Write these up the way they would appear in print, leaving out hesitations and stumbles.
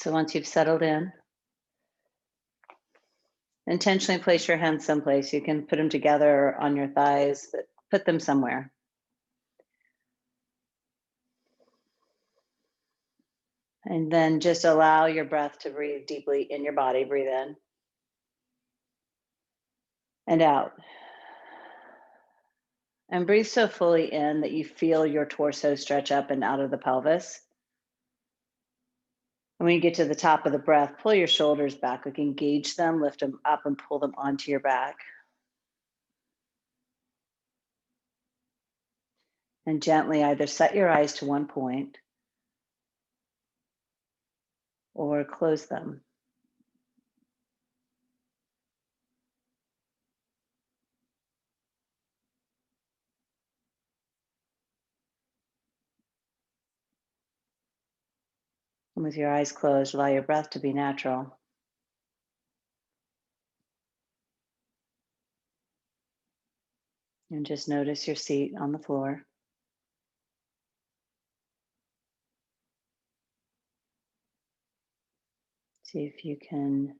So once you've settled in, intentionally place your hands someplace. You can put them together on your thighs, but put them somewhere. And then just allow your breath to breathe deeply in your body. Breathe in and out. And breathe so fully in that you feel your torso stretch up and out of the pelvis. And when you get to the top of the breath, pull your shoulders back, like engage them, lift them up and pull them onto your back. And gently either set your eyes to one point or close them. And with your eyes closed, allow your breath to be natural. And just notice your seat on the floor. See if you can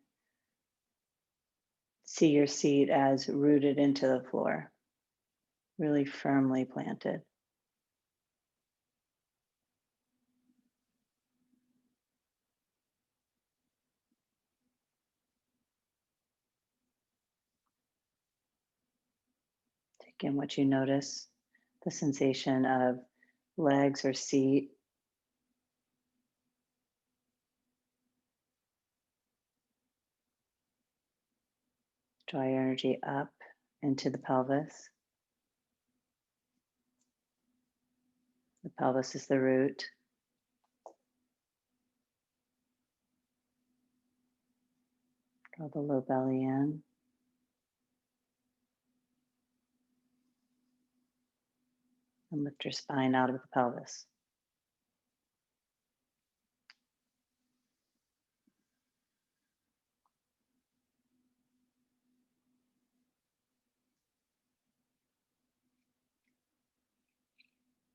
see your seat as rooted into the floor, really firmly planted. Take in what you notice, the sensation of legs or seat. Draw your energy up into the pelvis. The pelvis is the root. Draw the low belly in. And lift your spine out of the pelvis.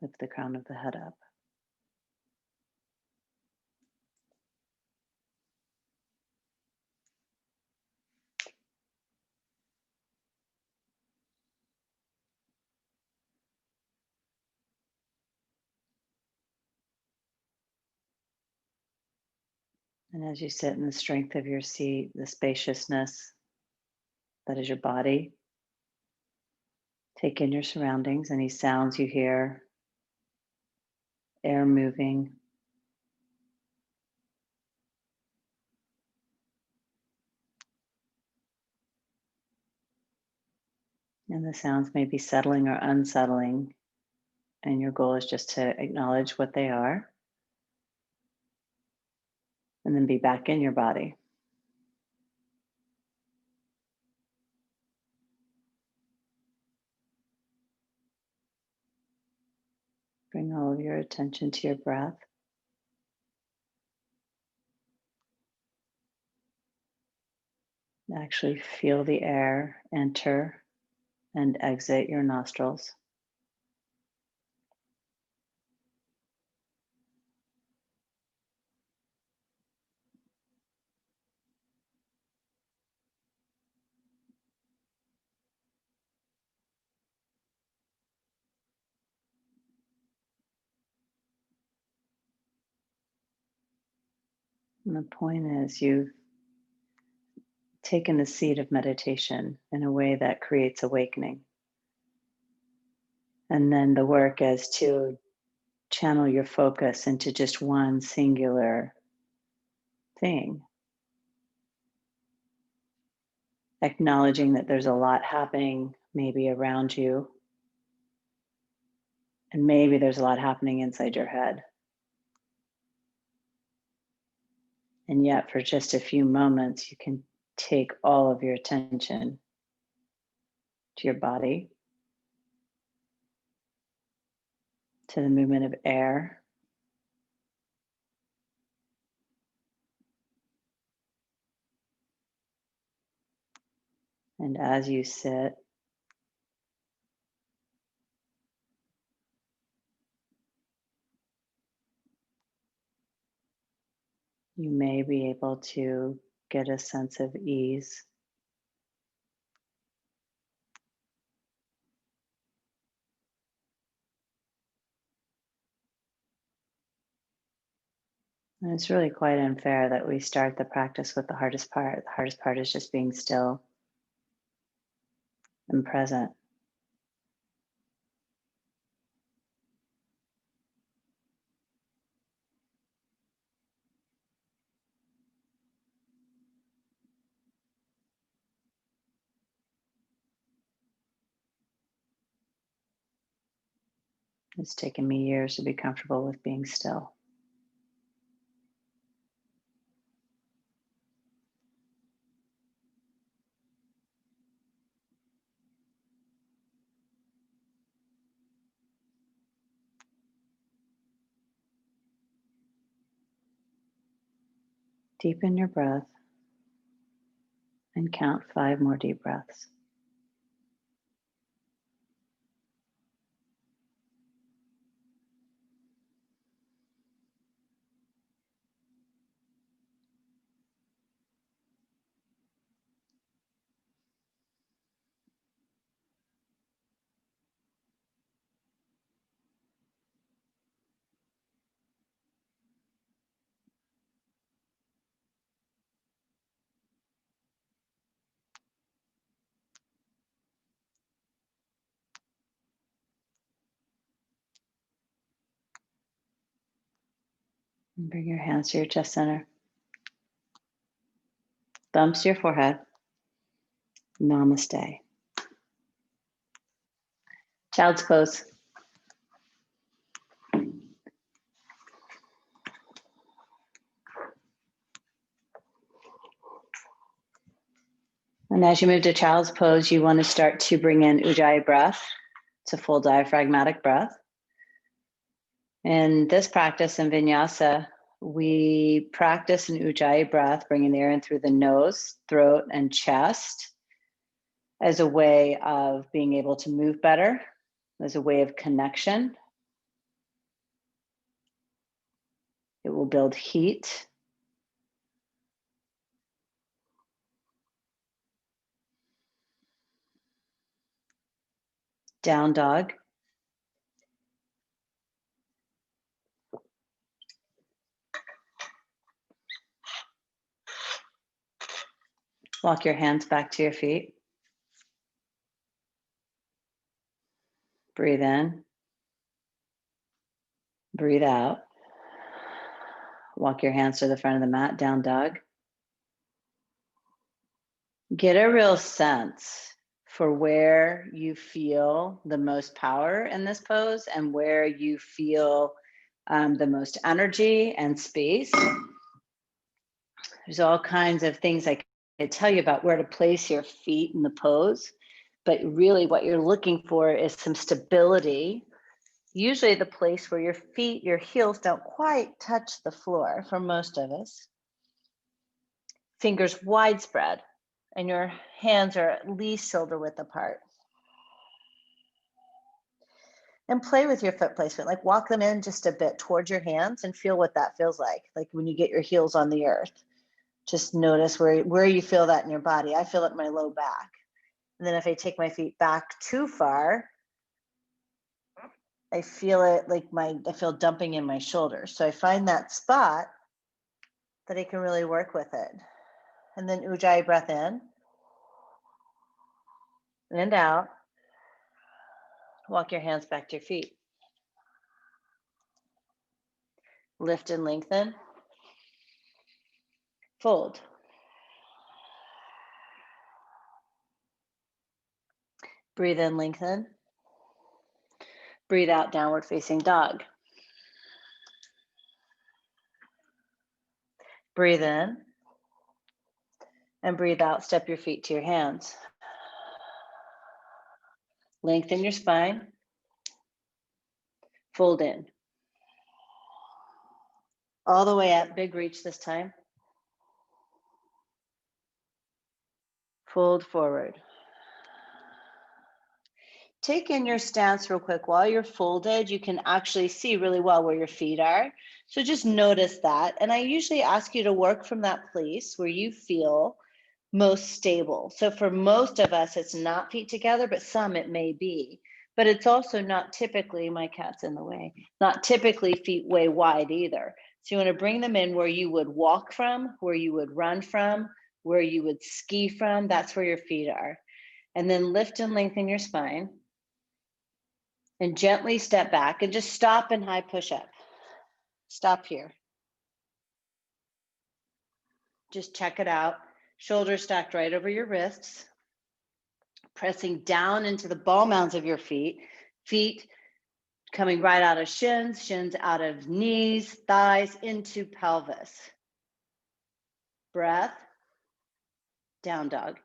Lift the crown of the head up. And as you sit in the strength of your seat, the spaciousness that is your body, take in your surroundings, any sounds you hear, air moving. And the sounds may be settling or unsettling. And your goal is just to acknowledge what they are and then be back in your body. Bring all of your attention to your breath. Actually feel the air enter and exit your nostrils. And the point is, you've taken the seed of meditation in a way that creates awakening. And then the work is to channel your focus into just one singular thing, acknowledging that there's a lot happening maybe around you, and maybe there's a lot happening inside your head. And yet, for just a few moments, you can take all of your attention to your body, to the movement of air, and as you sit, you may be able to get a sense of ease. And it's really quite unfair that we start the practice with the hardest part. The hardest part is just being still and present. It's taken me years to be comfortable with being still. Deepen your breath and count 5 more deep breaths. And bring your hands to your chest center. Thumbs to your forehead. Namaste. Child's pose. And as you move to child's pose, you want to start to bring in Ujjayi breath. It's a full diaphragmatic breath. In this practice in Vinyasa, we practice an Ujjayi breath, bringing the air in through the nose, throat, and chest as a way of being able to move better, as a way of connection. It will build heat. Down dog. Walk your hands back to your feet. Breathe in. Breathe out. Walk your hands to the front of the mat, down dog. Get a real sense for where you feel the most power in this pose and where you feel the most energy and space. There's all kinds of things I can tell you about where to place your feet in the pose, but really what you're looking for is some stability. Usually the place where your feet, your heels don't quite touch the floor for most of us. Fingers widespread, and your hands are at least shoulder width apart. And play with your foot placement, like walk them in just a bit towards your hands and feel what that feels like when you get your heels on the earth. Just notice where you feel that in your body. I feel it in my low back. And then if I take my feet back too far, I feel it I feel dumping in my shoulders. So I find that spot that I can really work with it. And then Ujjayi breath in and out. Walk your hands back to your feet. Lift and lengthen. Fold. Breathe in, lengthen. Breathe out, downward facing dog. Breathe in. And breathe out, step your feet to your hands. Lengthen your spine. Fold in. All the way up, big reach this time. Fold forward. take in your stance real quick. While you're folded, you can actually see really well where your feet are. So just notice that. And I usually ask you to work from that place where you feel most stable. So for most of us, it's not feet together, but some it may be. But it's also not typically, my cat's in the way, not typically feet way wide either. So you want to bring them in where you would walk from, where you would run from, where you would ski from. That's where your feet are. And then lift and lengthen your spine. And gently step back and just stop in high push-up. Stop here. Just check it out. Shoulders stacked right over your wrists. Pressing down into the ball mounds of your feet. Feet coming right out of shins, shins out of knees, thighs into pelvis. Breath. Down dog.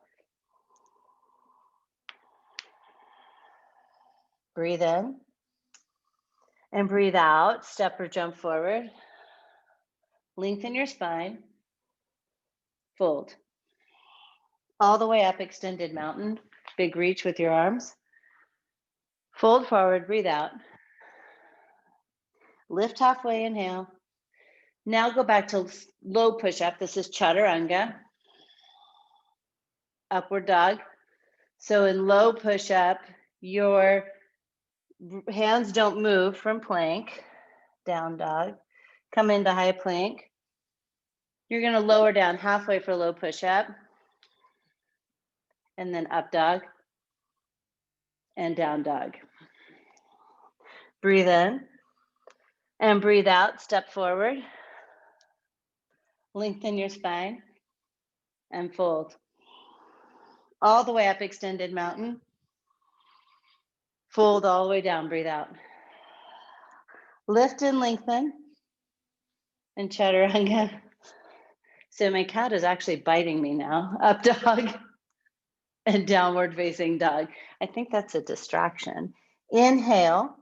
Breathe in. And breathe out. Step or jump forward. Lengthen your spine. Fold. All the way up, extended mountain. Big reach with your arms. Fold forward, breathe out. Lift halfway, inhale. Now go back to low push-up. This is chaturanga. Upward dog. So in low push-up, your hands don't move from plank. Down dog. Come into high plank. You're going to lower down halfway for low push-up. And then up dog. And down dog. Breathe in. And breathe out. Step forward. Lengthen your spine. And fold. All the way up, extended mountain. Fold all the way down, breathe out. Lift and lengthen. And chaturanga. So my cat is actually biting me now. Up dog and downward facing dog. I think that's a distraction. Inhale.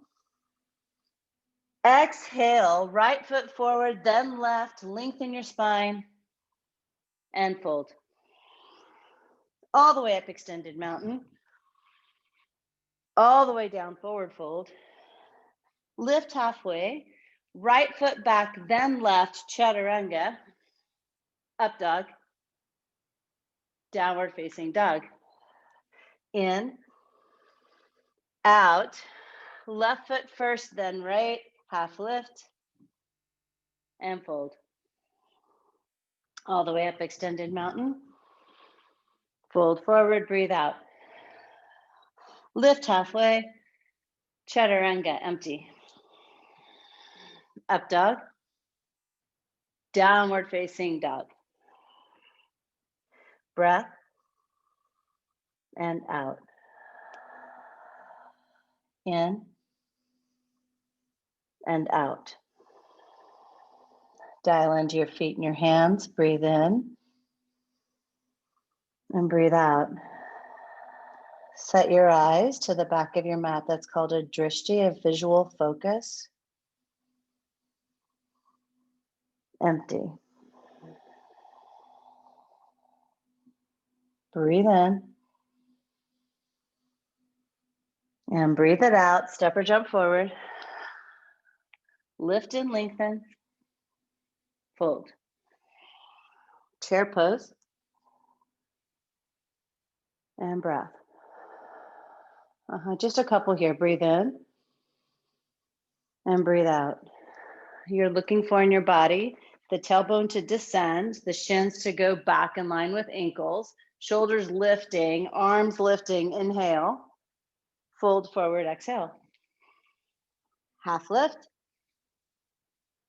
Exhale, right foot forward, then left. Lengthen your spine and fold. All the way up, extended mountain. All the way down, forward fold. Lift halfway. Right foot back, then left, chaturanga. Up dog. Downward facing dog. In. Out. Left foot first, then right. Half lift. And fold. All the way up, extended mountain. Fold forward, breathe out. Lift halfway. Chaturanga, empty. Up dog. Downward facing dog. Breath. And out. In. And out. Dial into your feet and your hands. Breathe in. And breathe out. Set your eyes to the back of your mat. That's called a drishti, a visual focus. Empty. Breathe in. And breathe it out. Step or jump forward. Lift and lengthen. Fold. Chair pose. And breath. Just a couple here. Breathe in. And breathe out. You're looking for in your body the tailbone to descend, the shins to go back in line with ankles, shoulders lifting, arms lifting. Inhale. Fold forward, exhale. Half lift.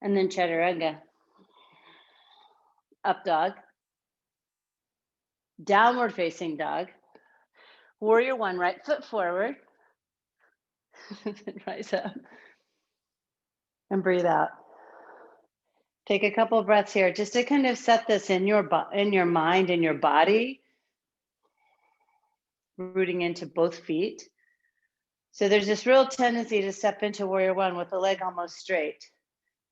And then chaturanga. Up dog. Downward facing dog. Warrior one, right foot forward. Rise up. And breathe out. Take a couple of breaths here just to kind of set this in your mind and your body. Rooting into both feet. So there's this real tendency to step into warrior one with the leg almost straight.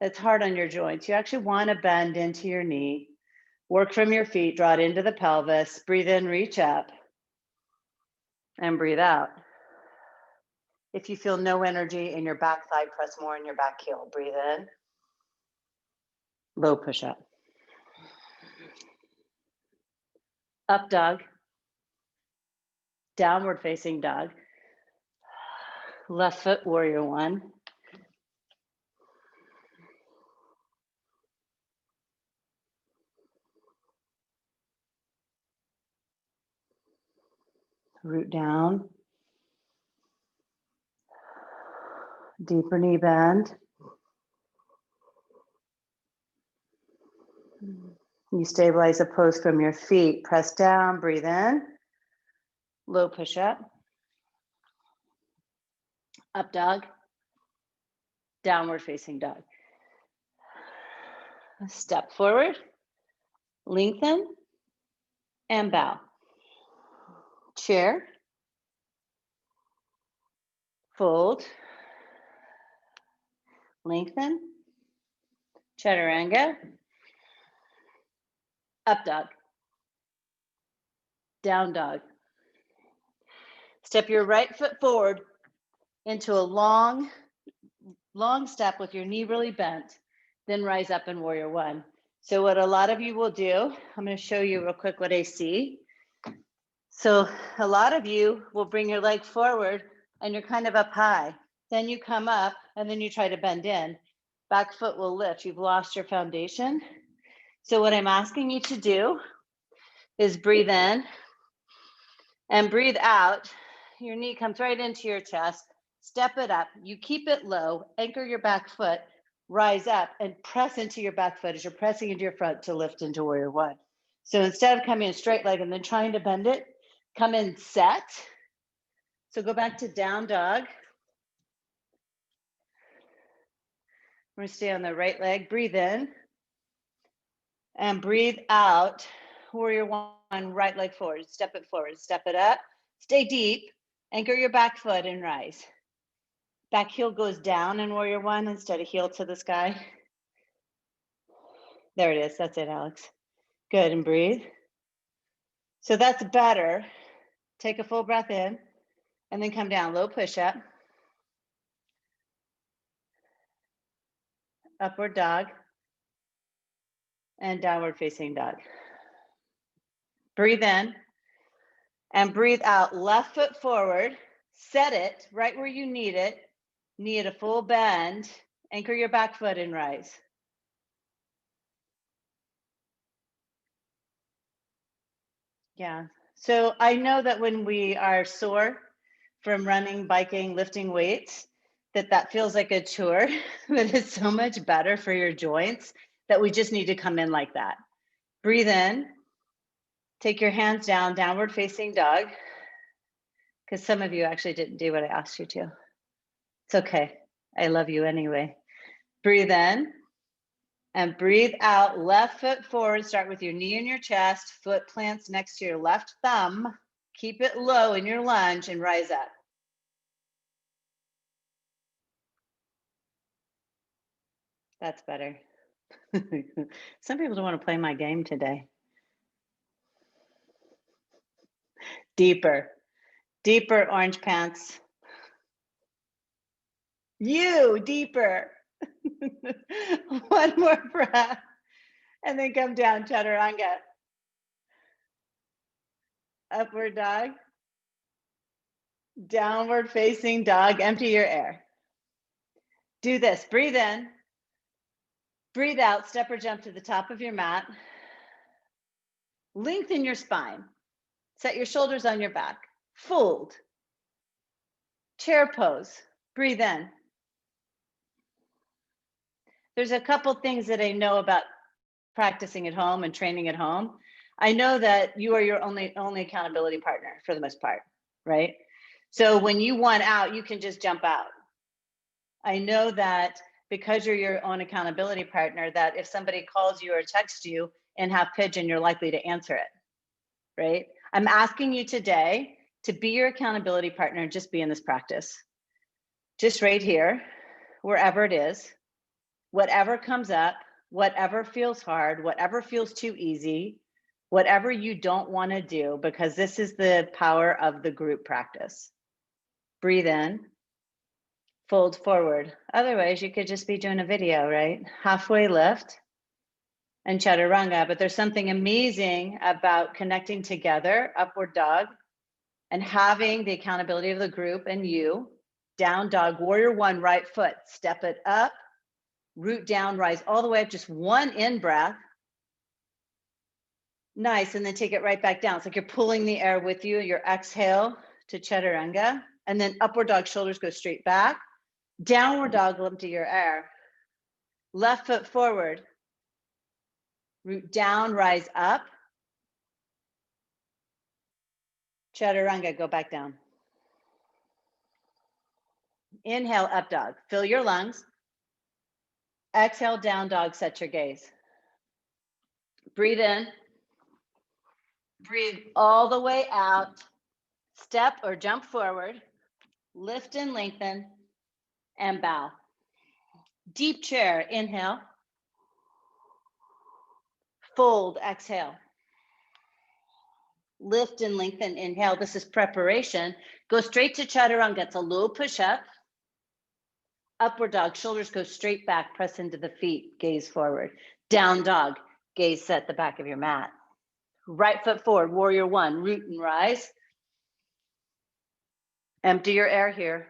That's hard on your joints. You actually want to bend into your knee. Work from your feet, draw it into the pelvis. Breathe in, reach up. And breathe out. If you feel no energy in your back thigh, press more in your back heel. Breathe in. Low push up. Up dog. Downward facing dog. Left foot warrior one. Root down. Deeper knee bend. You stabilize the pose from your feet. Press down, breathe in. Low push up. Up dog. Downward facing dog. Step forward. Lengthen and bow. Chair. Fold. Lengthen. Chaturanga. Up dog. Down dog. Step your right foot forward into a long step with your knee really bent, then rise up in warrior one. So what a lot of you will do, I'm going to show you real quick what I see. So a lot of you will bring your leg forward and you're kind of up high. Then you come up and then you try to bend in. Back foot will lift. You've lost your foundation. So what I'm asking you to do is breathe in and breathe out. Your knee comes right into your chest. Step it up. You keep it low. Anchor your back foot. Rise up and press into your back foot as you're pressing into your front to lift into warrior one. So instead of coming in straight leg and then trying to bend it, come in set. So go back to down dog. We're going to stay on the right leg. Breathe in and breathe out. Warrior one, right leg forward. Step it forward. Step it up. Stay deep. Anchor your back foot and rise. Back heel goes down in warrior one instead of heel to the sky. There it is. That's it, Alex. Good. And breathe. So that's better. Take a full breath in and then come down. Low push up. Upward dog. And downward facing dog. Breathe in and breathe out. Left foot forward. Set it right where you need it. Knee at a full bend. Anchor your back foot and rise. Yeah. So I know that when we are sore from running, biking, lifting weights, that feels like a chore, but it's so much better for your joints that we just need to come in like that. Breathe in. Take your hands down, downward facing dog, because some of you actually didn't do what I asked you to. It's okay. I love you anyway. Breathe in and breathe out. Left foot forward. Start with your knee in your chest. Foot plants next to your left thumb. Keep it low in your lunge and rise up. That's better. Some people don't want to play my game today. Deeper, deeper, orange pants. You, deeper. One more breath. And then come down, chaturanga. Upward dog. Downward facing dog. Empty your air. Do this. Breathe in. Breathe out. Step or jump to the top of your mat. Lengthen your spine. Set your shoulders on your back. Fold. Chair pose. Breathe in. There's a couple things that I know about practicing at home and training at home. I know that you are your only accountability partner for the most part, right? So when you want out, you can just jump out. I know that because you're your own accountability partner, that if somebody calls you or texts you in half pigeon, you're likely to answer it, right? I'm asking you today to be your accountability partner and just be in this practice. Just right here, wherever it is, whatever comes up, whatever feels hard, whatever feels too easy, whatever you don't want to do, because this is the power of the group practice. Breathe in Fold forward. Otherwise, you could just be doing a video, right? Halfway lift and chaturanga, but there's something amazing about connecting together, upward dog, and having the accountability of the group and you. Down dog, warrior one, right foot, step it up, root down, rise all the way up, just one in breath. Nice, and then take it right back down. It's like you're pulling the air with you, your exhale to chaturanga, and then upward dog, shoulders go straight back. Downward dog, empty your air. Left foot forward, root down, rise up. Chaturanga, go back down. Inhale, up dog, fill your lungs. Exhale, down dog, set your gaze. Breathe in. Breathe all the way out. Step or jump forward. Lift and lengthen and bow. Deep chair, inhale. Fold, exhale. Lift and lengthen, inhale. This is preparation. Go straight to chaturanga. It's a low push-up. Upward dog, shoulders go straight back, press into the feet, gaze forward. Down dog, gaze set the back of your mat. Right foot forward, warrior one, root and rise. Empty your air here.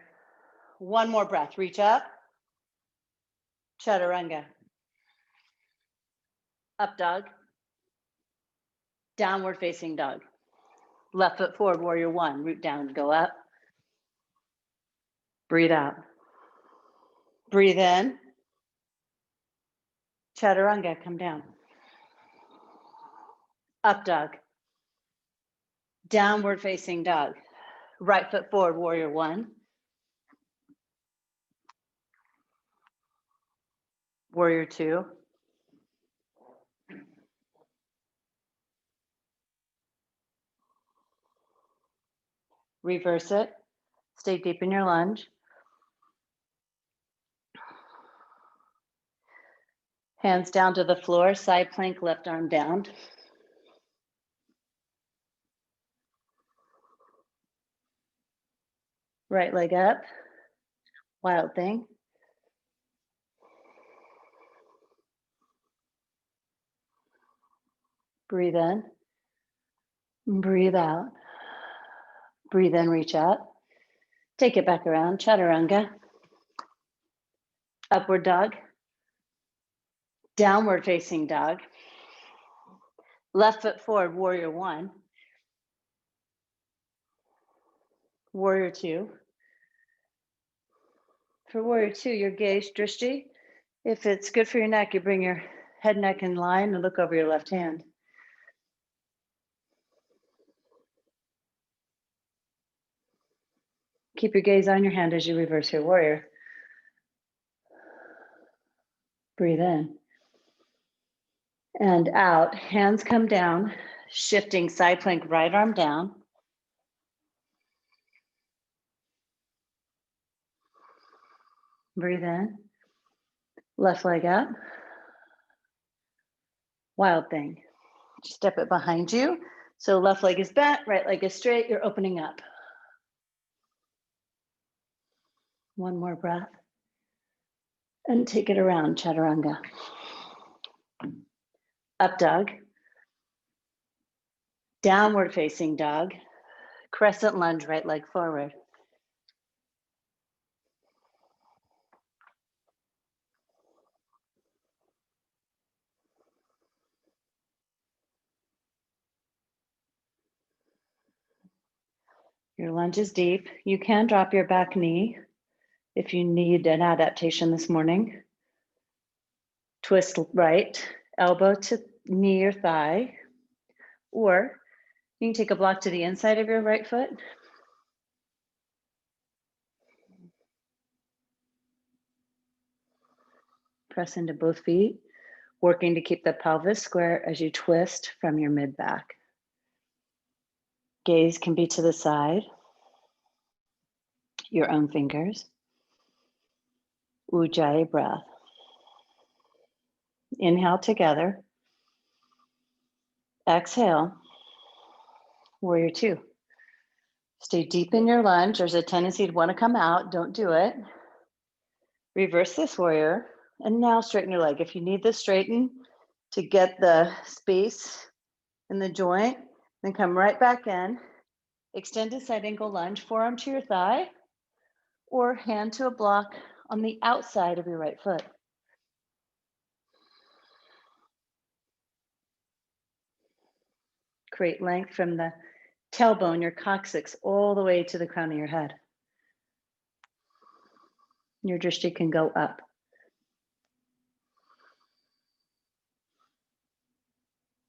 One more breath, reach up. Chaturanga. Up dog. Downward facing dog. Left foot forward, warrior one, root down, go up. Breathe out. Breathe in. Chaturanga, come down. Up dog. Downward facing dog. Right foot forward, warrior one. Warrior two. Reverse it. Stay deep in your lunge. Hands down to the floor, side plank, left arm down. Right leg up. Wild thing. Breathe in. Breathe out. Breathe in, reach up. Take it back around, chaturanga. Upward dog. Downward facing dog. Left foot forward, warrior one. Warrior two. For warrior two, your gaze, drishti. If it's good for your neck, you bring your head, neck in line and look over your left hand. Keep your gaze on your hand as you reverse your warrior. Breathe in. And out, hands come down, shifting side plank, right arm down. Breathe in. Left leg up. Wild thing. Just step it behind you. So left leg is bent, right leg is straight, you're opening up. One more breath. And take it around, chaturanga. Up dog. Downward facing dog. Crescent lunge, right leg forward. Your lunge is deep. You can drop your back knee if you need an adaptation this morning. Twist right, elbow to knee or thigh, or you can take a block to the inside of your right foot. Press into both feet, working to keep the pelvis square as you twist from your mid back. Gaze can be to the side, your own fingers. Ujjayi breath. Inhale together. Exhale. Warrior two. Stay deep in your lunge. There's a tendency to want to come out. Don't do it. Reverse this warrior. And now straighten your leg. If you need this straighten to get the space in the joint, then come right back in. Extended side ankle lunge, forearm to your thigh, or hand to a block on the outside of your right foot. Create length from the tailbone, your coccyx, all the way to the crown of your head. Your drishti can go up.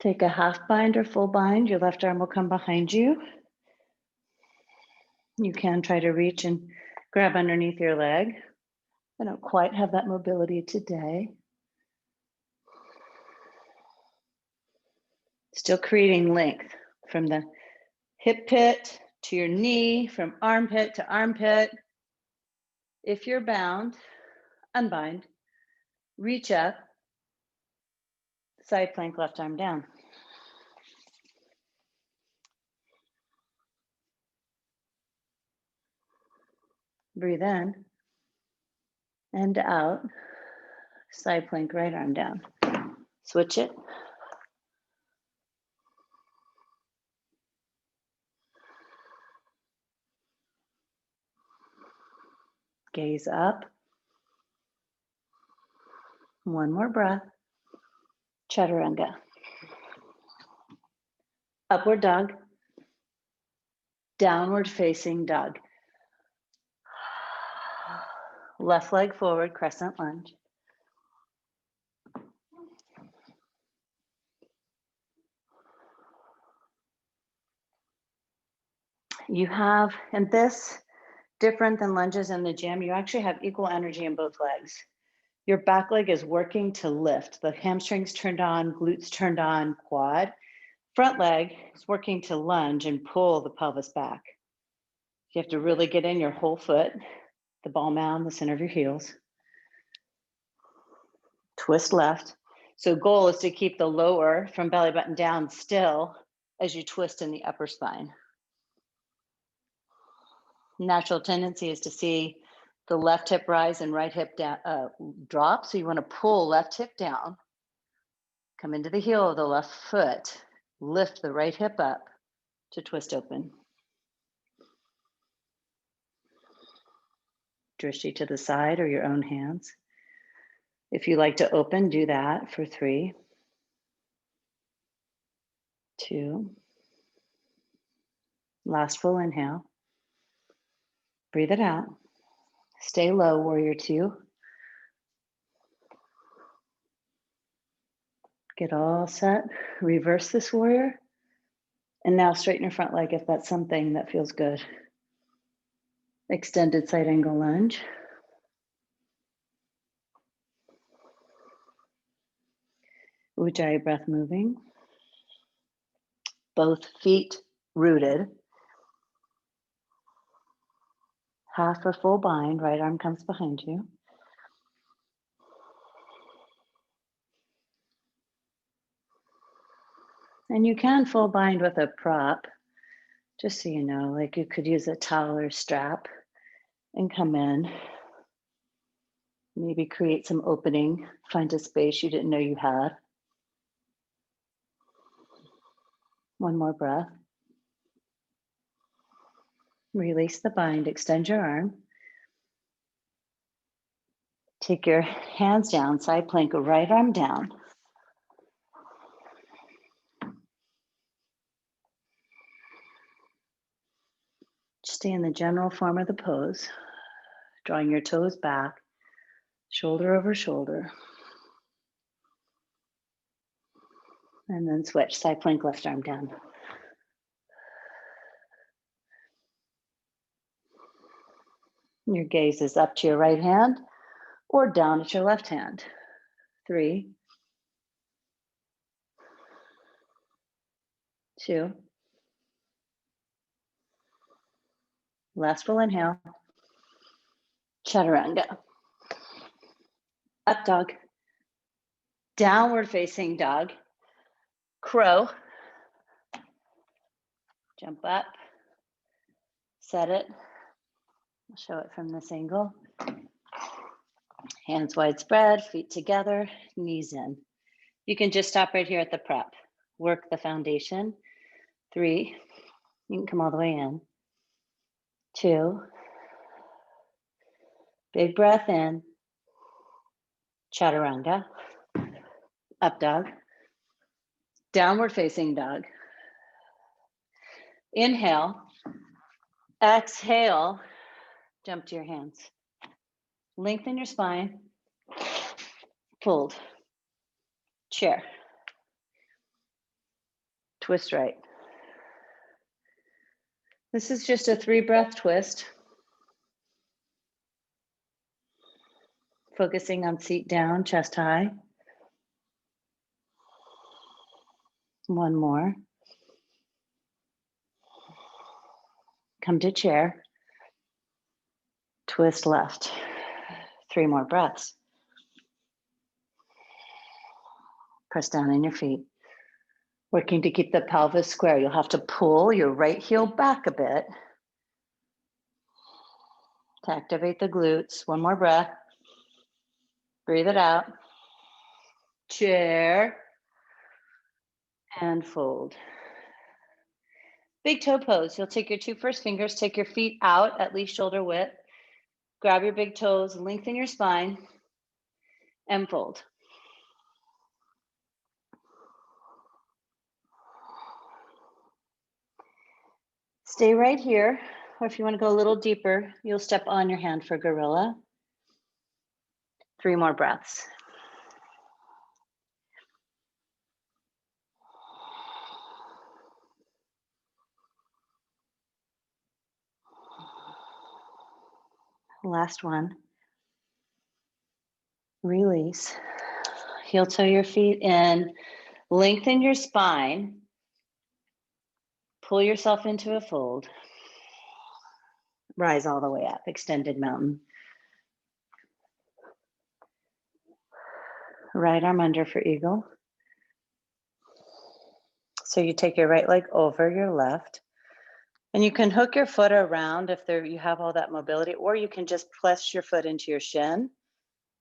Take a half bind or full bind. Your left arm will come behind you. You can try to reach and grab underneath your leg. I don't quite have that mobility today. Still creating length from the hip pit to your knee, from armpit to armpit. If you're bound, unbind, reach up, side plank, left arm down. Breathe in and out, side plank, right arm down. Switch it. Gaze up. One more breath. Chaturanga. Upward dog. Downward facing dog. Left leg forward, crescent lunge. You have, and this, different than lunges in the gym, you actually have equal energy in both legs. Your back leg is working to lift. The hamstrings turned on, glutes turned on, quad. Front leg is working to lunge and pull the pelvis back. You have to really get in your whole foot, the ball mound, the center of your heels. Twist left. So goal is to keep the lower from belly button down still as you twist in the upper spine. Natural tendency is to see the left hip rise and right hip down, drop. So you want to pull left hip down, come into the heel of the left foot, lift the right hip up to twist open. Drishti to the side or your own hands. If you like to open, do that for 3, 2. Last full inhale. Breathe it out. Stay low, warrior 2. Get all set. Reverse this warrior. And now straighten your front leg if that's something that feels good. Extended side angle lunge. Ujjayi breath moving. Both feet rooted. Half or full bind, right arm comes behind you. And you can full bind with a prop, just so you know, like you could use a towel or strap and come in. Maybe create some opening, find a space you didn't know you had. One more breath. Release the bind, extend your arm. Take your hands down, side plank, right arm down. Stay in the general form of the pose, drawing your toes back, shoulder over shoulder. And then switch, side plank, left arm down. Your gaze is up to your right hand or down at your left hand. 3, 2. Last full inhale. Chaturanga. Up dog. Downward facing dog. Crow. Jump up. Set it. I'll show it from this angle. Hands wide spread, feet together, knees in. You can just stop right here at the prep. Work the foundation. 3, you can come all the way in. 2, big breath in. Chaturanga, up dog, downward facing dog. Inhale, exhale, jump to your hands. Lengthen your spine, fold, chair, twist right. This is just a 3 breath twist. Focusing on seat down, chest high. One more. Come to chair. Twist left. 3 more breaths. Press down in your feet. Working to keep the pelvis square. You'll have to pull your right heel back a bit to activate the glutes. One more breath. Breathe it out. Chair. And fold. Big toe pose. You'll take your 2 first fingers, take your feet out at least shoulder width. Grab your big toes, lengthen your spine, and fold. Stay right here, or if you want to go a little deeper, you'll step on your hand for gorilla. 3 more breaths. Last one. Release. Heel toe your feet in, lengthen your spine, pull yourself into a fold. Rise all the way up, extended mountain. Right arm under for eagle. So you take your right leg over your left, and you can hook your foot around if you have all that mobility, or you can just press your foot into your shin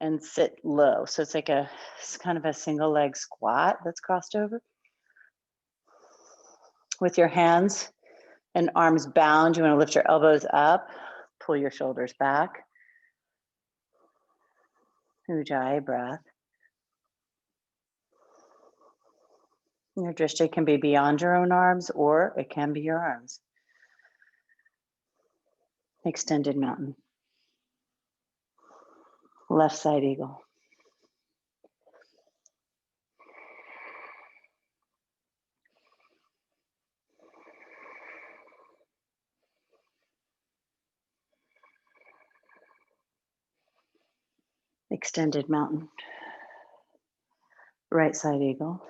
and sit low. So it's like it's kind of a single leg squat that's crossed over. With your hands and arms bound, you want to lift your elbows up, pull your shoulders back. Ujjayi breath. Your drishti can be beyond your own arms, or it can be your arms. Extended mountain. Left side eagle. Extended mountain. Right side eagle.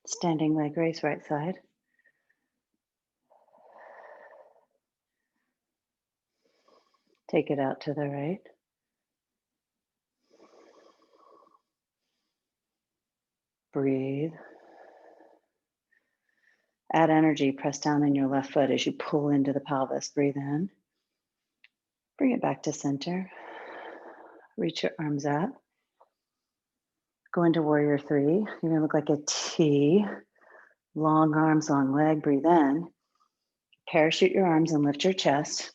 Standing leg raise, right side. Take it out to the right. Breathe. Add energy, press down in your left foot as you pull into the pelvis. Breathe in. Bring it back to center. Reach your arms up. Go into warrior 3. You're gonna look like a T. Long arms, long leg. Breathe in. Parachute your arms and lift your chest.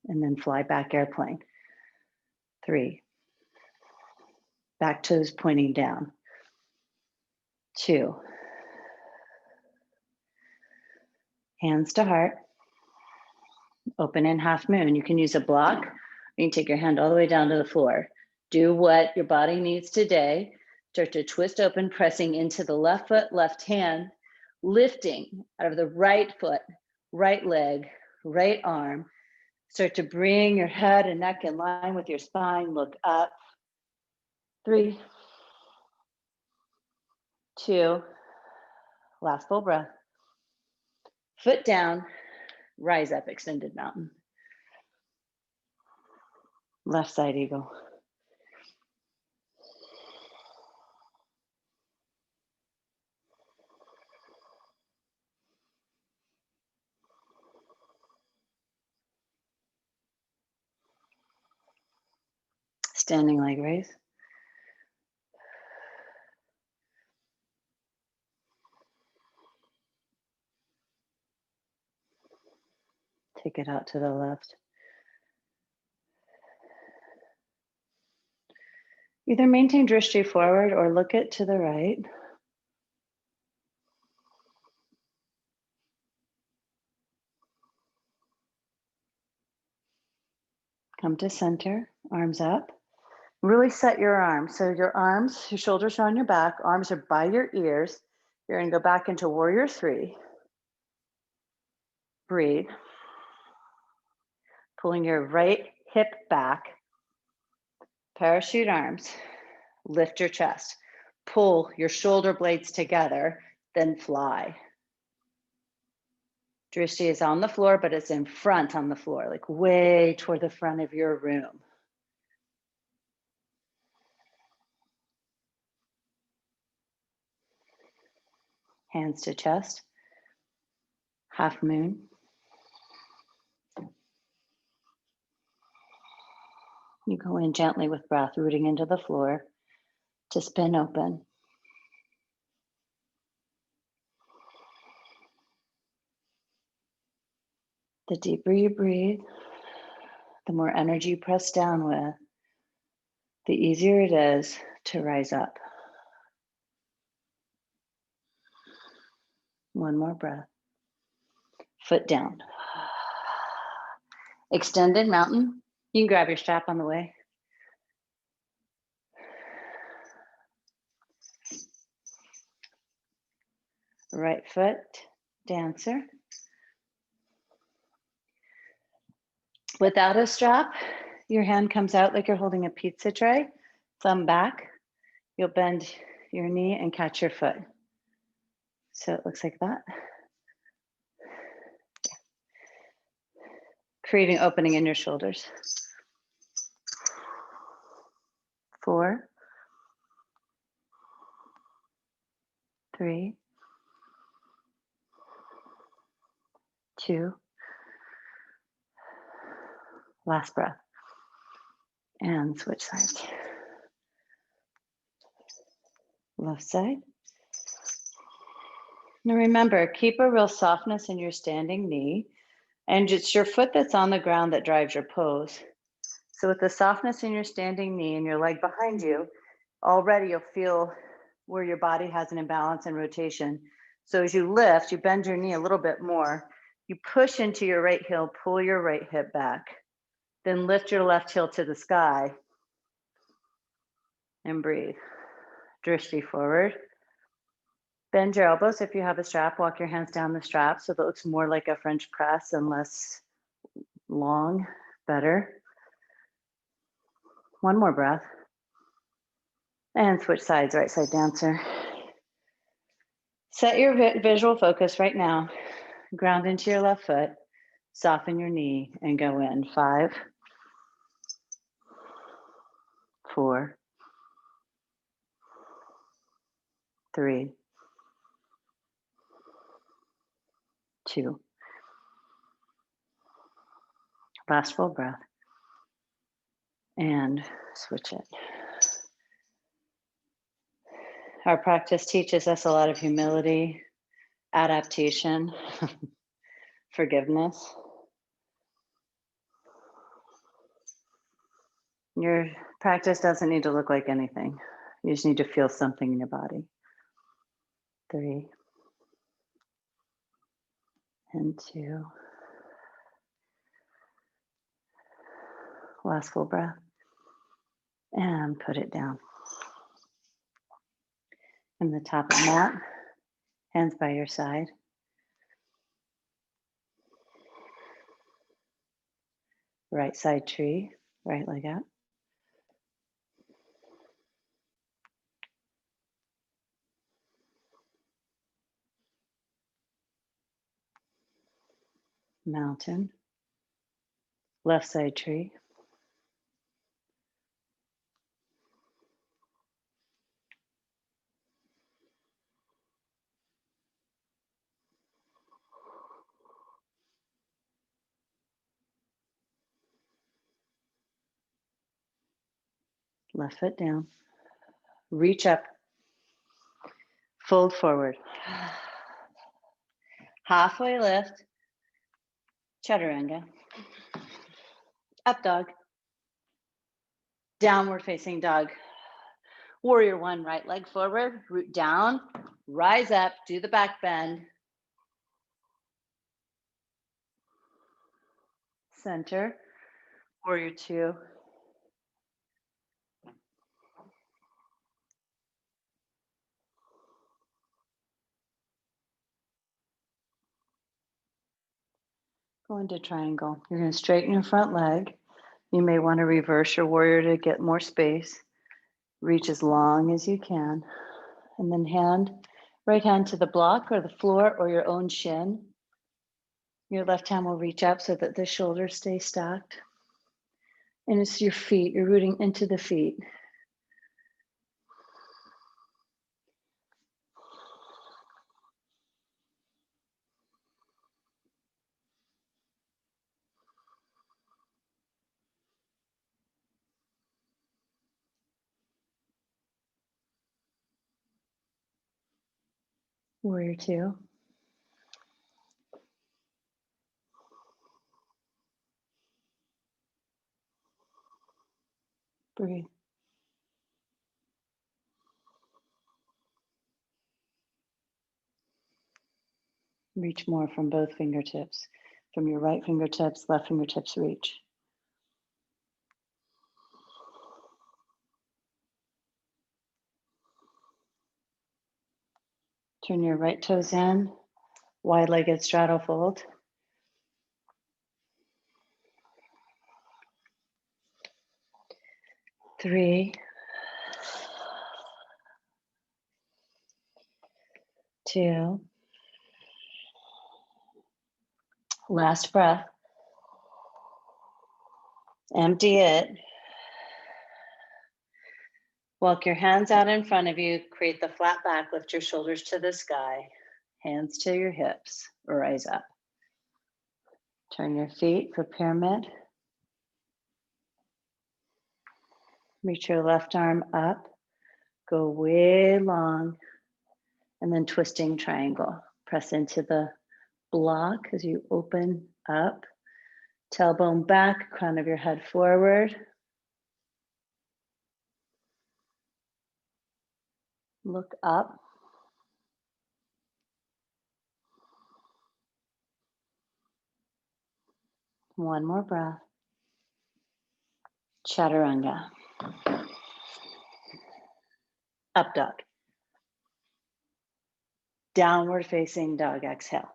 And then fly back airplane. 3. Back toes pointing down. 2. Hands to heart. Open in half moon. You can use a block. You can take your hand all the way down to the floor. Do what your body needs today. Start to twist open, pressing into the left foot, left hand, lifting out of the right foot, right leg, right arm. Start to bring your head and neck in line with your spine. Look up. 3, 2, last full breath. Foot down, rise up, extended mountain. Left side eagle. Standing leg raise. Take it out to the left. Either maintain drishti forward or look it to the right. Come to center, arms up. Really set your arms. So your arms, your shoulders are on your back, arms are by your ears. You're gonna go back into warrior 3. Breathe. Pulling your right hip back. Parachute arms. Lift your chest. Pull your shoulder blades together, then fly. Drishti is on the floor, but it's in front on the floor, like way toward the front of your room. Hands to chest. Half moon. You go in gently with breath, rooting into the floor to spin open. The deeper you breathe, the more energy you press down with, the easier it is to rise up. One more breath. Foot down. Extended mountain. You can grab your strap on the way. Right foot, dancer. Without a strap, your hand comes out like you're holding a pizza tray, thumb back. You'll bend your knee and catch your foot. So it looks like that. Creating opening in your shoulders. 4, 3, 2, last breath. And switch sides. Left side. Now remember, keep a real softness in your standing knee, and it's your foot that's on the ground that drives your pose. So with the softness in your standing knee and your leg behind you, already you'll feel where your body has an imbalance and rotation. So as you lift, you bend your knee a little bit more, you push into your right heel, pull your right hip back, then lift your left heel to the sky and breathe. Drishti forward. Bend your elbows. If you have a strap, walk your hands down the strap so that it looks more like a French press and less long, better. One more breath. And switch sides, right side dancer. Set your visual focus right now. Ground into your left foot, soften your knee and go in. 5, 4, 3, 2. Last full breath. And switch it. Our practice teaches us a lot of humility, adaptation, forgiveness. Your practice doesn't need to look like anything. You just need to feel something in your body. 3 and 2. Last full breath. And put it down. And the top of the mat, hands by your side. Right side tree, right leg out. Mountain, left side tree. Left foot down. Reach up. Fold forward. Halfway lift. Chaturanga. Up dog. Downward facing dog. Warrior one, right leg forward, root down, rise up, do the back bend. Center. Warrior two. Go into triangle. You're going to straighten your front leg. You may want to reverse your warrior to get more space. Reach as long as you can. And then right hand to the block or the floor or your own shin. Your left hand will reach up so that the shoulders stay stacked. And it's your feet. You're rooting into the feet. Warrior two. Breathe. Reach more from both fingertips. From your right fingertips, left fingertips reach. Turn your right toes in, wide-legged straddle fold. Three, two, last breath. Empty it. Walk your hands out in front of you, create the flat back, lift your shoulders to the sky, hands to your hips, rise up. Turn your feet for pyramid. Reach your left arm up, go way long, and then twisting triangle. Press into the block as you open up. Tailbone back, crown of your head forward. Look up. One more breath. Chaturanga. Up dog. Downward facing dog, exhale.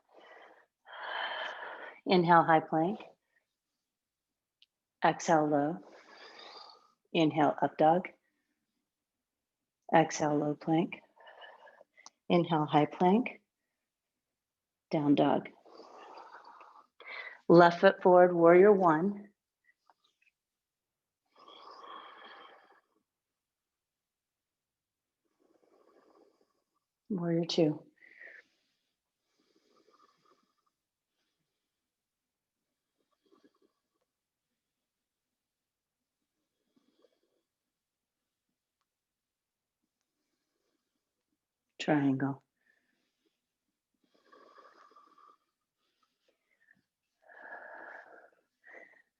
Inhale, high plank. Exhale, low. Inhale, up dog. Exhale, low plank. Inhale, high plank. Down dog. Left foot forward, warrior one. Warrior two. Triangle.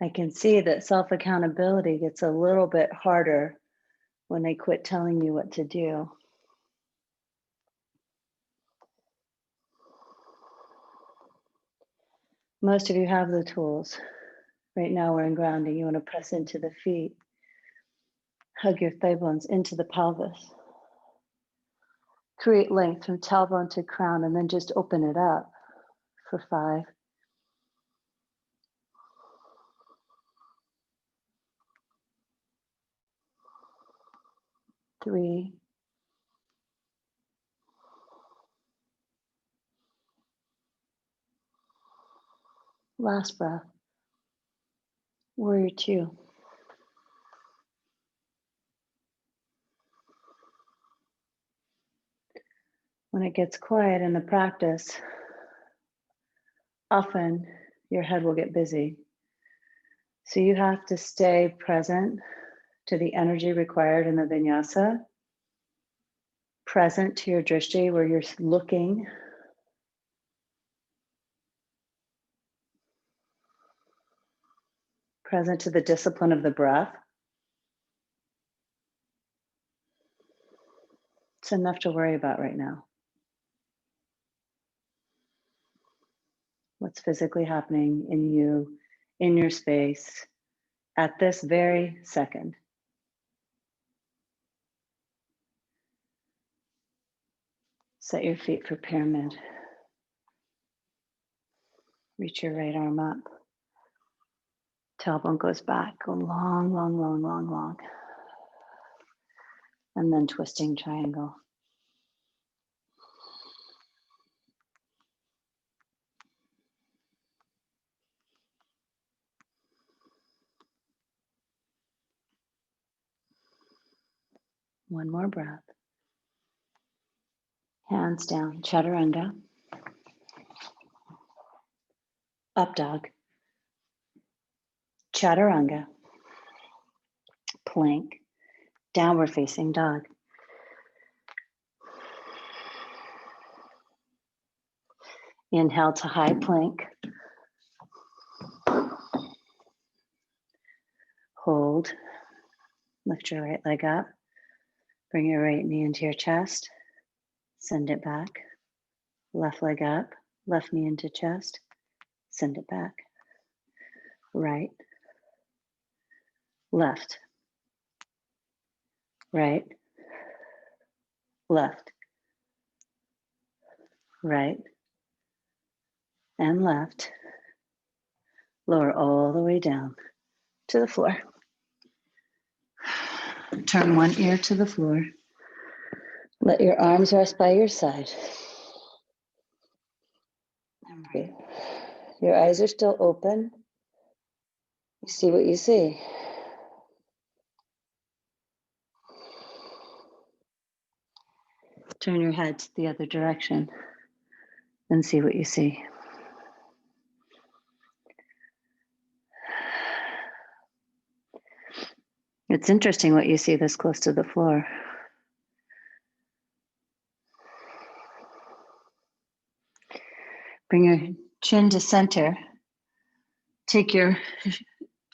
I can see that self-accountability gets a little bit harder when they quit telling you what to do. Most of you have the tools. Right now we're in grounding. You want to press into the feet. Hug your thigh bones into the pelvis. Create length from tailbone to crown and then just open it up for 5. 3. 2. Last breath. Warrior two. When it gets quiet in the practice, often your head will get busy. So you have to stay present to the energy required in the vinyasa, present to your drishti where you're looking, present to the discipline of the breath. It's enough to worry about right now. What's physically happening in you, in your space, at this very second. Set your feet for pyramid. Reach your right arm up. Tailbone goes back. Go long, long, long, long, long. And then twisting triangle. One more breath. Hands down, chaturanga. Up dog. Chaturanga. Plank. Downward facing dog. Inhale to high plank. Hold. Lift your right leg up. Bring your right knee into your chest. Send it back. Left leg up. Left knee into chest. Send it back. Right. Left. Right. Left. Right. And left. Lower all the way down to the floor. Turn one ear to the floor. Let your arms rest by your side. And breathe. Your eyes are still open. You see what you see. Turn your head to the other direction and see what you see. It's interesting what you see this close to the floor. Bring your chin to center. Take your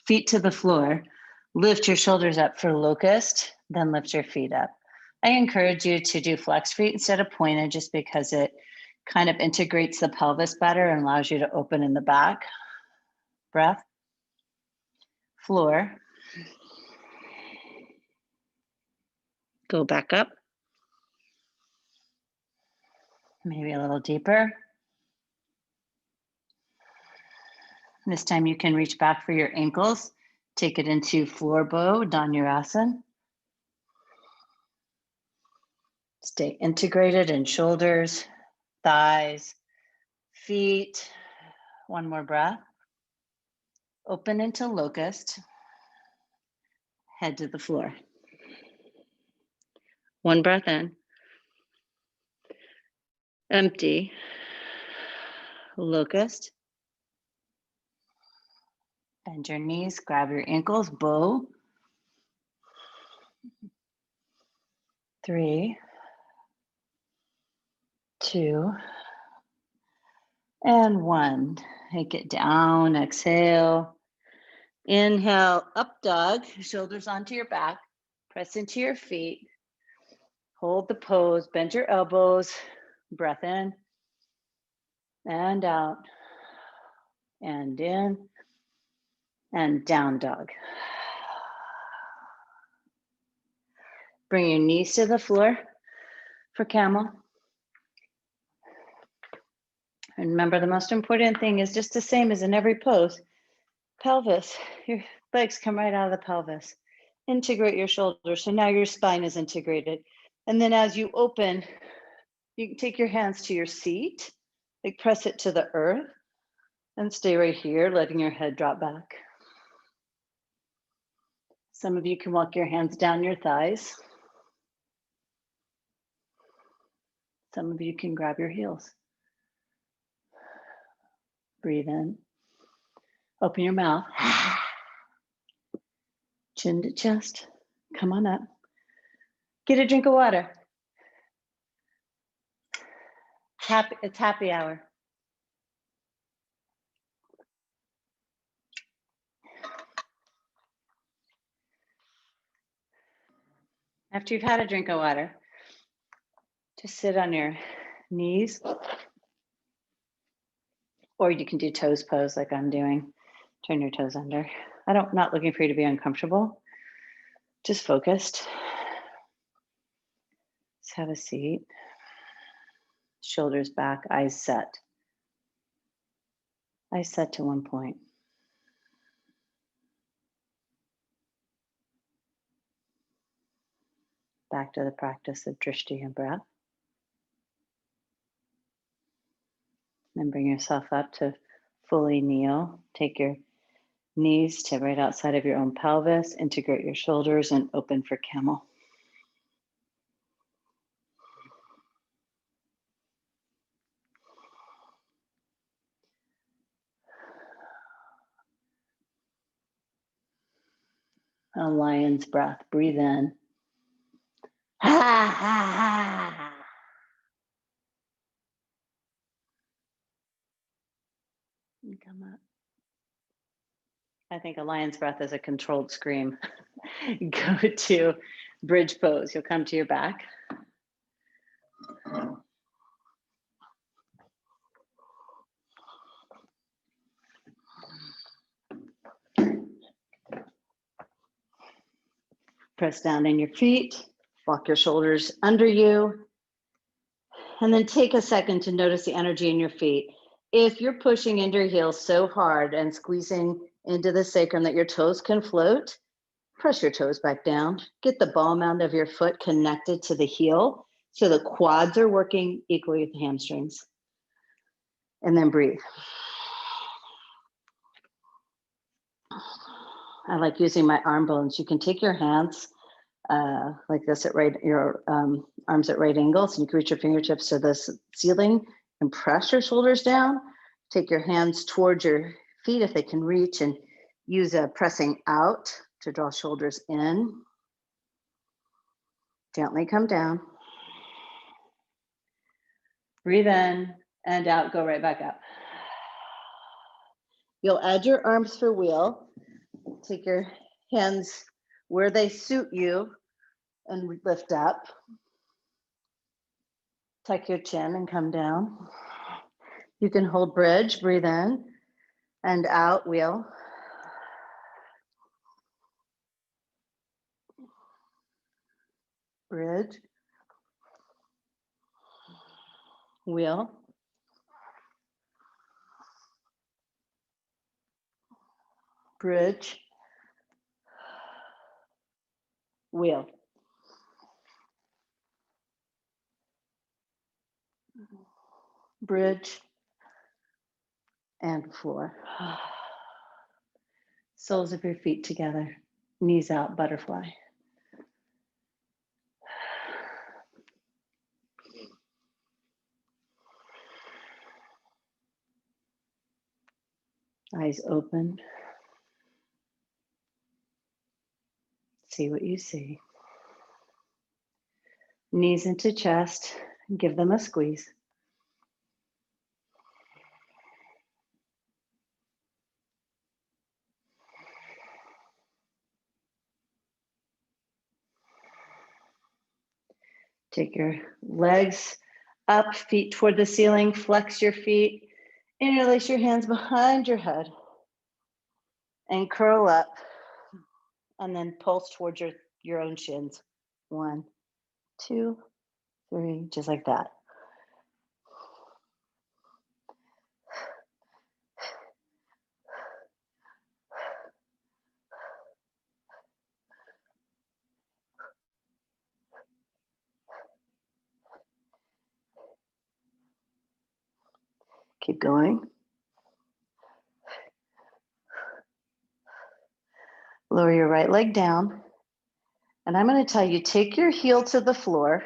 feet to the floor. Lift your shoulders up for locust, then lift your feet up. I encourage you to do flex feet instead of pointed just because it kind of integrates the pelvis better and allows you to open in the back. Breath. Floor. Go back up. Maybe a little deeper. This time you can reach back for your ankles. Take it into floor bow, Dhanurasana. Stay integrated in shoulders, thighs, feet. One more breath. Open into locust. Head to the floor. One breath in. Empty. Locust. Bend your knees, grab your ankles, bow. 3, 2, and 1. Take it down, exhale. Inhale, up dog, shoulders onto your back. Press into your feet. Hold the pose, bend your elbows. Breath in and out. And in and down dog. Bring your knees to the floor for camel. And remember, the most important thing is just the same as in every pose. Pelvis, your legs come right out of the pelvis. Integrate your shoulders. So now your spine is integrated. And then as you open, you can take your hands to your seat, like press it to the earth and stay right here, letting your head drop back. Some of you can walk your hands down your thighs. Some of you can grab your heels. Breathe in. Open your mouth. Chin to chest. Come on up. Get a drink of water. It's happy hour. After you've had a drink of water, just sit on your knees, or you can do toes pose like I'm doing. Turn your toes under. Not looking for you to be uncomfortable, just focused. Let's have a seat. Shoulders back, eyes set. Eyes set to one point. Back to the practice of drishti and breath. Then bring yourself up to fully kneel. Take your knees to right outside of your own pelvis. Integrate your shoulders and open for camel. A lion's breath. Breathe in. Ha, ha, ha. And come up. I think a lion's breath is a controlled scream. Go to bridge pose. You'll come to your back. Press down in your feet. Walk your shoulders under you. And then take a second to notice the energy in your feet. If you're pushing into your heels so hard and squeezing into the sacrum that your toes can float, press your toes back down. Get the ball mound of your foot connected to the heel so the quads are working equally with the hamstrings. And then breathe. I like using my arm bones. You can take your hands like this at your arms at right angles, and you can reach your fingertips to the ceiling and press your shoulders down. Take your hands towards your feet if they can reach, and use a pressing out to draw shoulders in. Gently come down. Breathe in and out, go right back up. You'll add your arms for wheel. Take your hands where they suit you and lift up. Tuck your chin and come down. You can hold bridge, breathe in and out, wheel. Bridge. Wheel. Bridge. Wheel. Bridge and floor. Soles of your feet together, knees out, butterfly. Eyes open. See what you see. Knees into chest, give them a squeeze. Take your legs up, feet toward the ceiling, flex your feet, interlace your hands behind your head, and curl up, and then pulse towards your own shins. 1, 2, 3, just like that. Keep going. Lower your right leg down. And I'm going to tell you, take your heel to the floor,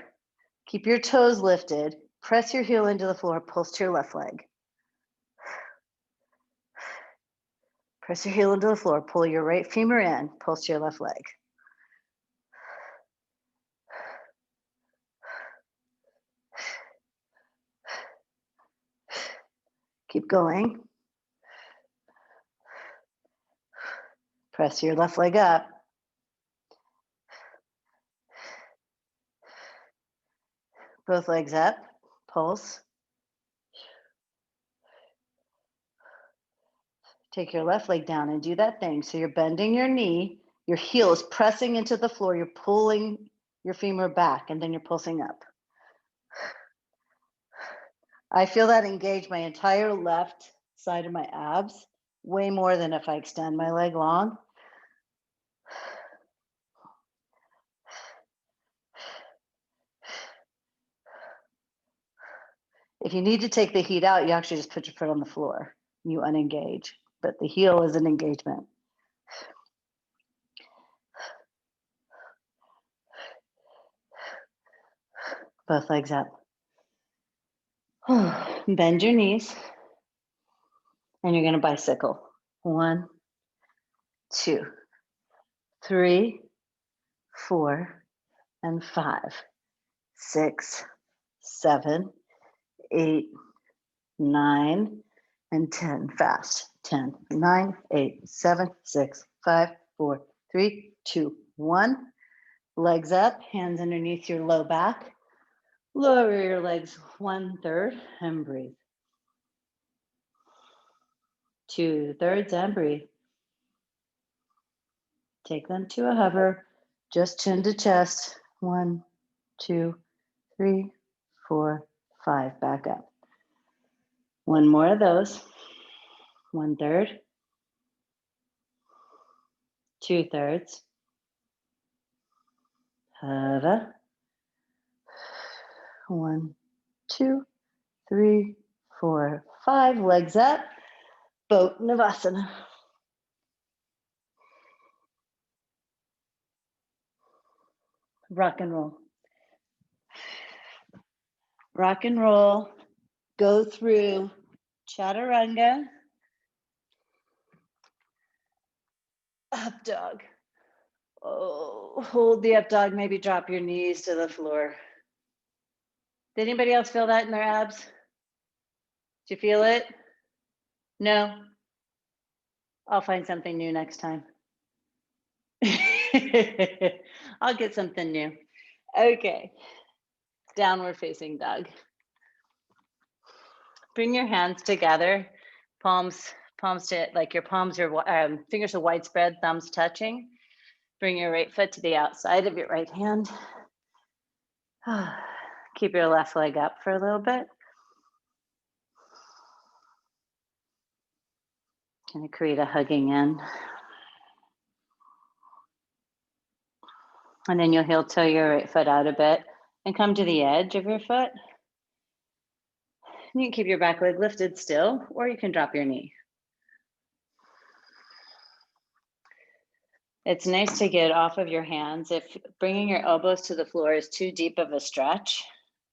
keep your toes lifted, press your heel into the floor, pulse to your left leg. Press your heel into the floor, pull your right femur in, pulse to your left leg. Keep going. Press your left leg up. Both legs up, pulse. Take your left leg down and do that thing. So you're bending your knee, your heel is pressing into the floor, you're pulling your femur back, and then you're pulsing up. I feel that engage my entire left side of my abs, way more than if I extend my leg long. If you need to take the heat out, you actually just put your foot on the floor. You unengage, but the heel is an engagement. Both legs up. Bend your knees, and you're going to bicycle. 1, 2, 3, 4, and 5, 6, 7, 8, 9, and 10. Fast. 10, 9, 8, 7, 6, 5, 4, 3, 2, 1. Legs up, hands underneath your low back. Lower your legs 1/3 and breathe. 2/3 and breathe. Take them to a hover, just chin to chest. 1, 2, 3, 4, 5. Back up. One more of those. 1/3, 2/3. Hover. 1, 2, 3, 4, 5. Legs up. Boat Navasana. Rock and roll. Rock and roll. Go through chaturanga. Up dog. Oh, hold the up dog. Maybe drop your knees to the floor. Did anybody else feel that in their abs? Did you feel it? No? I'll find something new next time. I'll get something new. Okay. Downward facing dog. Bring your hands together, palms to like your palms are fingers are widespread, thumbs touching. Bring your right foot to the outside of your right hand. Keep your left leg up for a little bit. Kind of create a hugging in. And then you'll heel toe your right foot out a bit and come to the edge of your foot. You can keep your back leg lifted still, or you can drop your knee. It's nice to get off of your hands. If bringing your elbows to the floor is too deep of a stretch,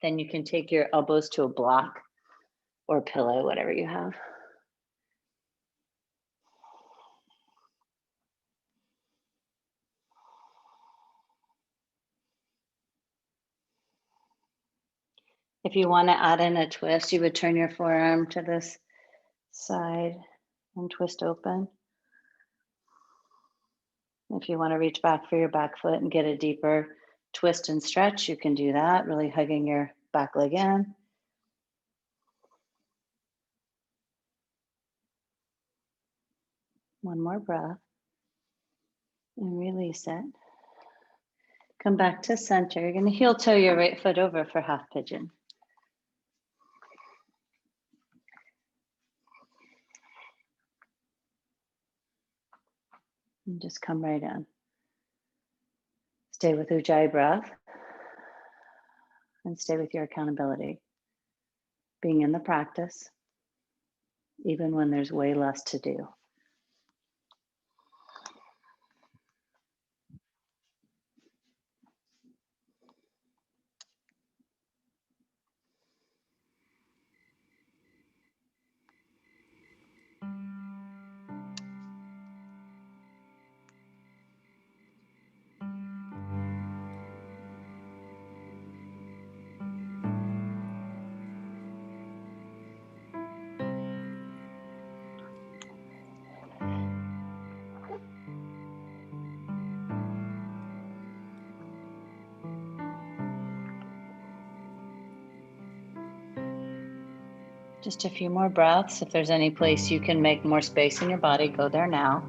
then you can take your elbows to a block or pillow, whatever you have. If you want to add in a twist, you would turn your forearm to this side and twist open. If you want to reach back for your back foot and get a deeper twist and stretch, you can do that, really hugging your back leg in. One more breath and release it. Come back to center. You're going to heel toe your right foot over for half pigeon. And just come right in. Stay with Ujjayi breath and stay with your accountability. Being in the practice, even when there's way less to do. Just a few more breaths. If there's any place you can make more space in your body, go there now.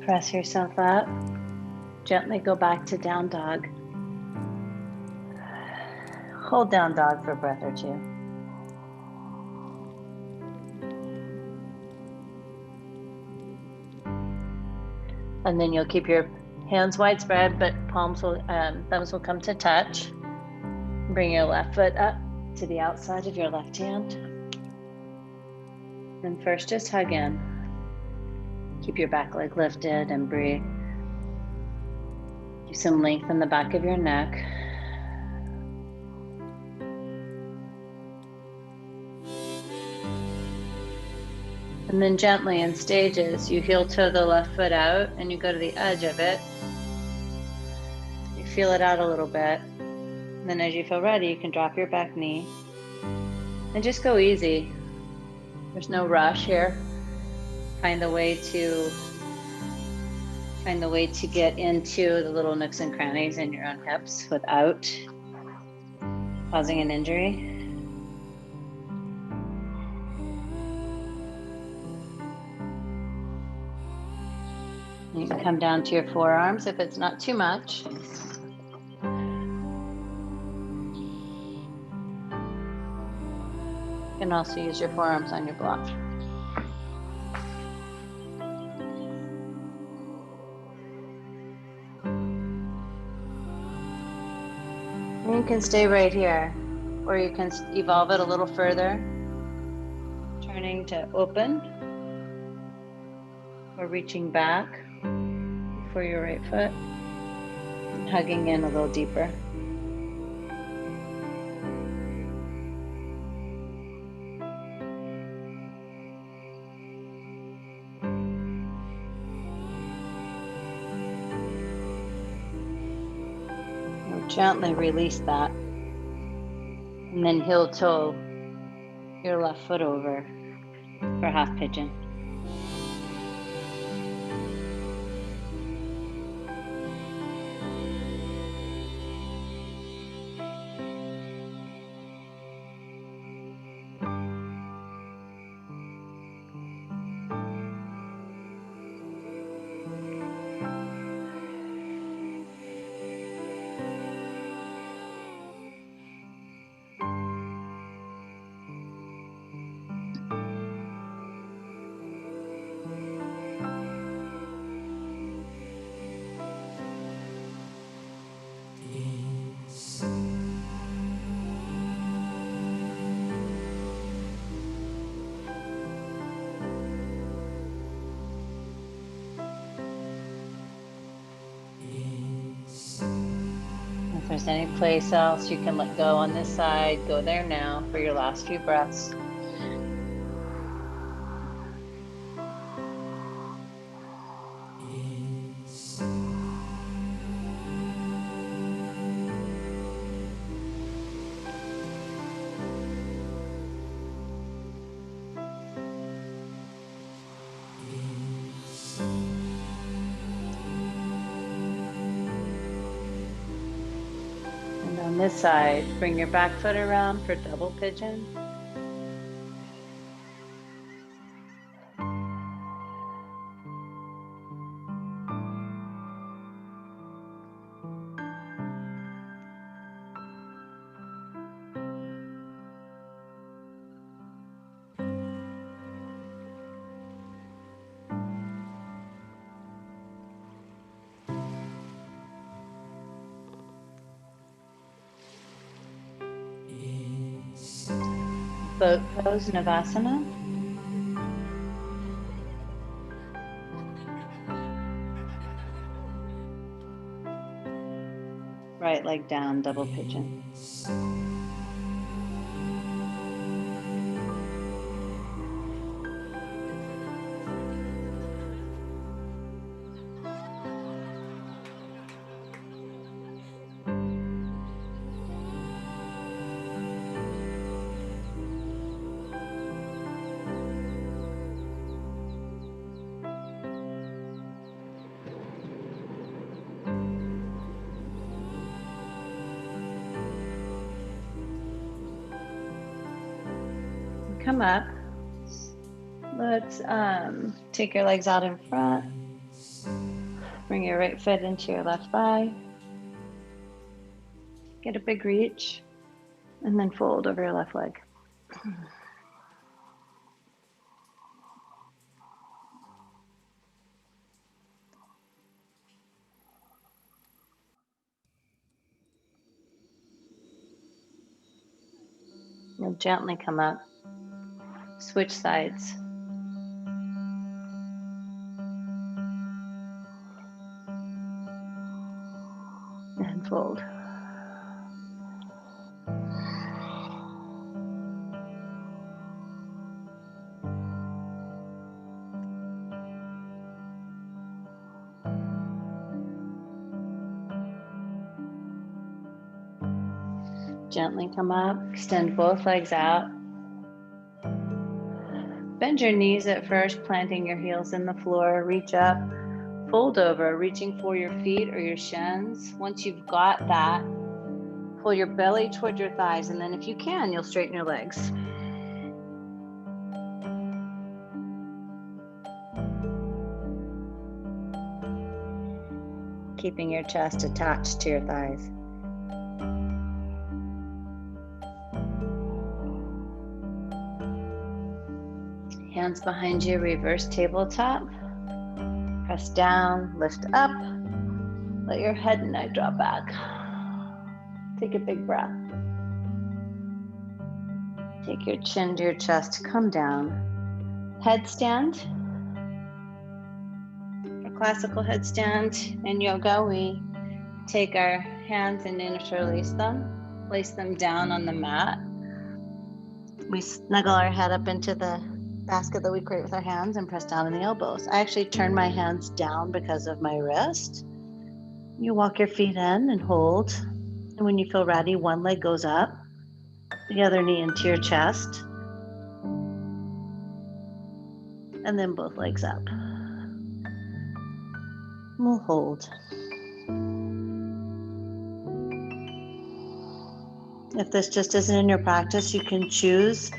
Press yourself up. Gently go back to down dog. Hold down dog for a breath or two. And then you'll keep your hands wide spread, but thumbs will come to touch. Bring your left foot up to the outside of your left hand. And first just hug in. Keep your back leg lifted and breathe. Keep some length in the back of your neck. And then gently in stages, you heel toe the left foot out and you go to the edge of it. You feel it out a little bit. And then as you feel ready, you can drop your back knee and just go easy. There's no rush here. Find the way to get into the little nooks and crannies in your own hips without causing an injury. You can come down to your forearms if it's not too much. You can also use your forearms on your block. And you can stay right here, or you can evolve it a little further, turning to open, or reaching back for your right foot, and hugging in a little deeper. Gently release that, and then heel toe your left foot over for half pigeon. If there's any place else you can let go on this side, go there now for your last few breaths. On this side, bring your back foot around for double pigeon. Boat pose, Navasana. Right leg down, double pigeon. come up. Let's take your legs out in front. Bring your right foot into your left thigh. Get a big reach, and then fold over your left leg. You'll gently come up. Switch sides. And fold. Gently come up, extend both legs out. Bend your knees at first, planting your heels in the floor. Reach up, fold over, reaching for your feet or your shins. Once you've got that, pull your belly toward your thighs, and then if you can, you'll straighten your legs. Keeping your chest attached to your thighs. Hands behind you, reverse tabletop. Press down, lift up. Let your head and neck drop back. Take a big breath. Take your chin to your chest, come down. Headstand. For classical headstand in yoga, we take our hands and interlace them, place them down on the mat. We snuggle our head up into the basket that we create with our hands and press down on the elbows. I actually turn my hands down because of my wrist. You walk your feet in and hold. And when you feel ready, one leg goes up, the other knee into your chest, and then both legs up. We'll hold. If this just isn't in your practice, you can choose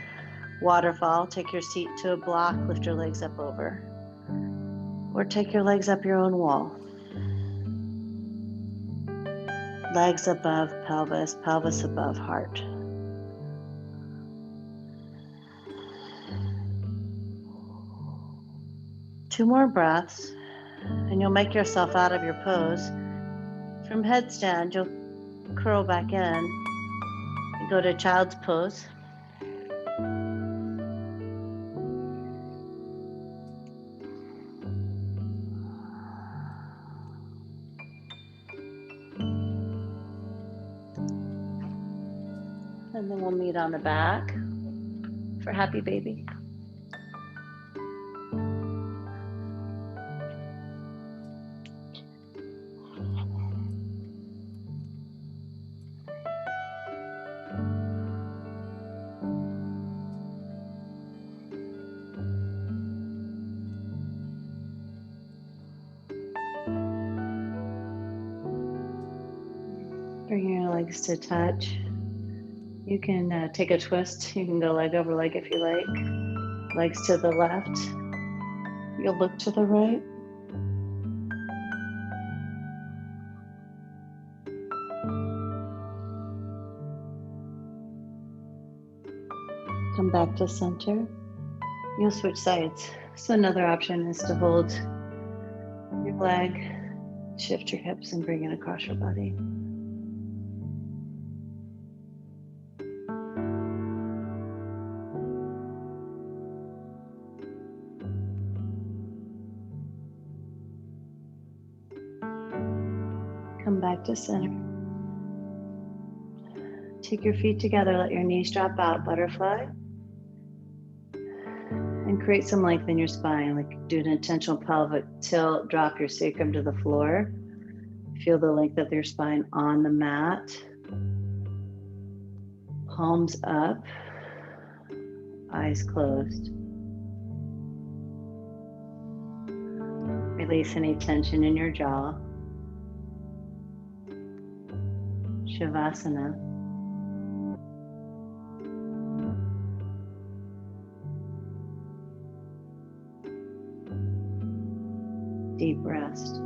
waterfall, take your seat to a block, lift your legs up over, or take your legs up your own wall. Legs above pelvis, pelvis above heart. Two more breaths, and you'll make yourself out of your pose. From headstand, you'll curl back in and go to child's pose. And then we'll meet on the back for happy baby. Bring your legs to touch. You can take a twist. You can go leg over leg if you like. Legs to the left. You'll look to the right. Come back to center. You'll switch sides. So another option is to hold your leg, shift your hips, and bring it across your body. Come back to center. Take your feet together, let your knees drop out, butterfly. And create some length in your spine, like do an intentional pelvic tilt, drop your sacrum to the floor. Feel the length of your spine on the mat. Palms up, eyes closed. Release any tension in your jaw. Shavasana. deep rest.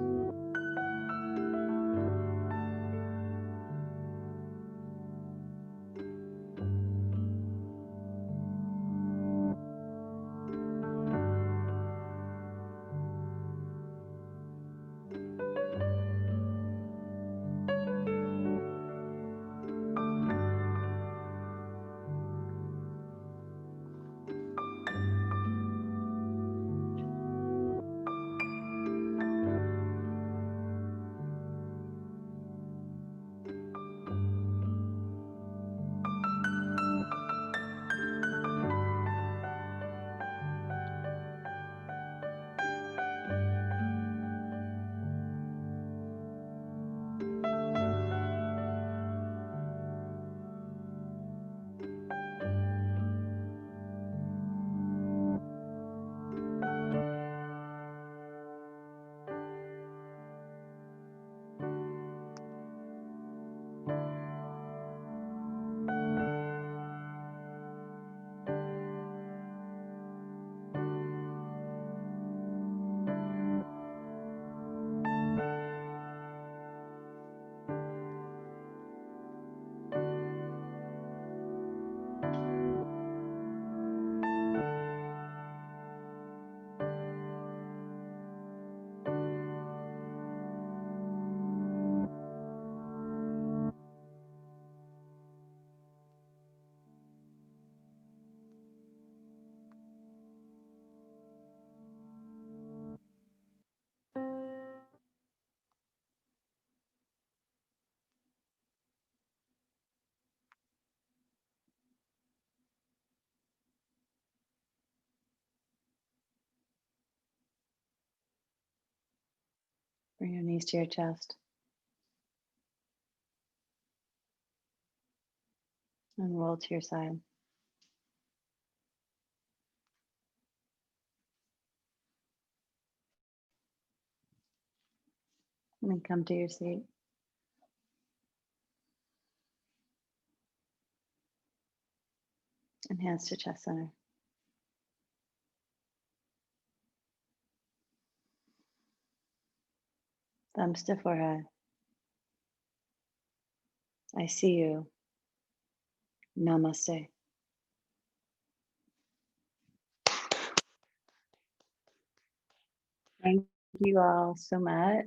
Bring your knees to your chest and roll to your side. And then come to your seat. And hands to chest center. Thumbs to forehead. I see you. Namaste. Thank you all so much.